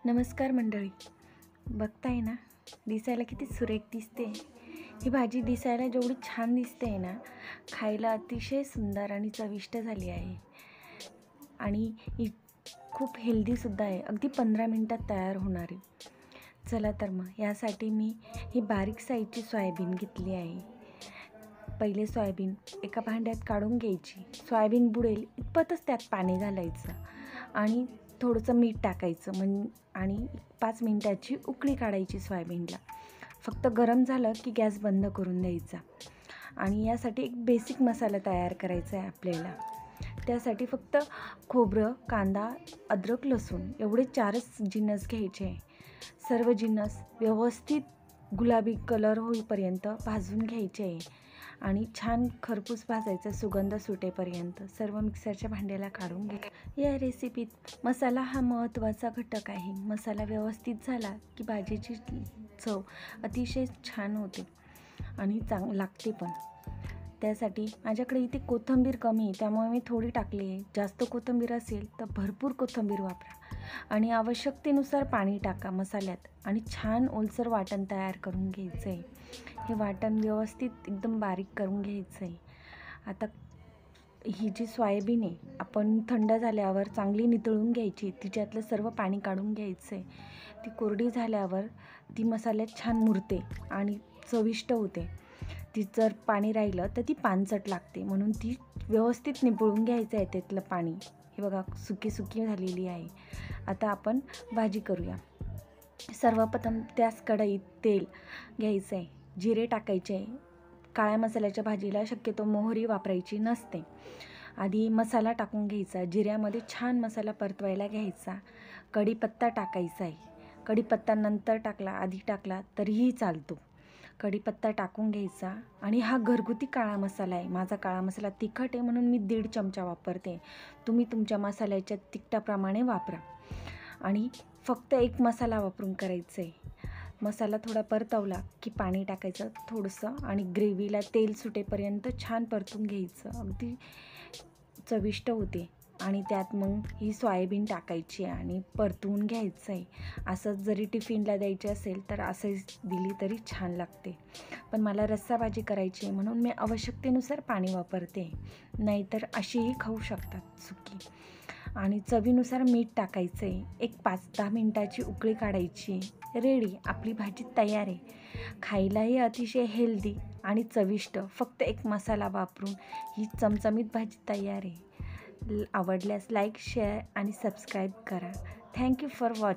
नमस्कार मंडळी, बघताय ना दिसायला किती सुरेख दिसते। ही भाजी दिसायला जेवढी छान दिसते ना, खायला अतिशय सुंदर आणि चविष्ट झाली आहे आणि ही खूप हेल्दीसुद्धा आहे। अगदी 15 मिनिटात तयार होणारी। चला तर मग यासाठी मी ही बारीक साईजची सोयाबीन घेतली आहे। पहिले सोयाबीन एका भांड्यात काढून घ्यायची। सोयाबीन बुडेल इतपतच त्यात पाणी घालायचं आणि थोडंसं मीठ टाकायचं आणि 5 मिनिटाची उकळी काढायची सोयाबीनला। फक्त गरम झालं की गॅस बंद करून द्यायचा। आणि यासाठी एक बेसिक मसाला तयार करायचा आहे आपल्याला। त्यासाठी फक्त खोबरं, कांदा, अद्रक, लसूण एवढे 4च जिन्नस घ्यायचे आहे। सर्व जिन्नस व्यवस्थित गुलाबी कलर होईपर्यंत भाजून घ्यायचे आहे आणि छान खरपूस भाजायचा सुगंध सुटेपर्यंत। सर्व मिक्सरच्या भांड्याला काढून घ्या। या रेसिपीत मसाला हा महत्त्वाचा घटक आहे। मसाला व्यवस्थित झाला की भाजीची चव अतिशय छान होते आणि लागते पण। त्यासाठी माझ्याकडे इथे कोथिंबीर कमी आहे, त्यामुळे मी थोडी टाकली आहे। जास्त कोथिंबीर असेल तर भरपूर कोथिंबीर वापरा आणि आवश्यकतेनुसार पाणी टाका मसाल्यात आणि छान ओलसर वाटण तयार करून घ्यायचं आहे। हे वाटण व्यवस्थित एकदम बारीक करून घ्यायचं आहे। आता ही जी सोयाबीन आहे आपण थंड झाल्यावर चांगली नितळून घ्यायची, तिच्यातलं सर्व पाणी काढून घ्यायचं आहे। ती कोरडी झाल्यावर ती मसाल्यात छान मुरते आणि चविष्ट होते। ती जर पाणी राहिलं तर ती पानचट लागते, म्हणून ती व्यवस्थित निवळून घ्यायचं आहे त्यातलं पाणी। हे बघा सुकी सुकी झालेली आहे। आता आपण भाजी करूया। सर्वप्रथम त्याच कढईत तेल घ्यायचं आहे, जिरे टाकायचे आहे। काळ्या मसाल्याच्या भाजीला शक्यतो मोहरी वापरायची नसते। आधी मसाला टाकून घ्यायचा, जिऱ्यामध्ये छान मसाला परतवायला घ्यायचा। कढीपत्ता टाकायचा आहे। कढीपत्ता नंतर टाकला, आधी टाकला तरीही चालतो। कढीपत्ता टाकून घ्यायचा आणि हा घरगुती काळा मसाला आहे। माझा काळा मसाला तिखट आहे म्हणून मी 1.5 चमचा वापरते। तुम्ही तुमच्या मसाल्याच्या तिखटाप्रमाणे वापरा आणि फक्त एक मसाला वापरून करायचं आहे। मसाला थोडा परतवला की पाणी टाकायचं थोडंसं आणि ग्रेव्हीला तेल सुटेपर्यंत छान परतून घ्यायचं, अगदी चविष्ट होते। आणि त्यात मग ही सोयाबीन टाकायची आणि परतवून घ्यायचं आहे। असंच जरी टिफिनला द्यायचे असेल तर असंच दिली तरी छान लागते, पण मला रस्सा भाजी करायची आहे म्हणून मी आवश्यकतेनुसार पाणी वापरते, नाहीतर अशीही खाऊ शकतात सुकी। आणि चवीनुसार मीठ टाकायचं आहे। एक 5-10 मिनिटाची उकळी काढायची। रेडी, आपली भाजी तयार आहे। खायलाही अतिशय हेल्दी आणि चविष्ट। फक्त एक मसाला वापरून ही चमचमीत भाजी तयार आहे। आवडल्यास लाईक, शेअर आणि सबस्क्राईब करा। Thank you for watching.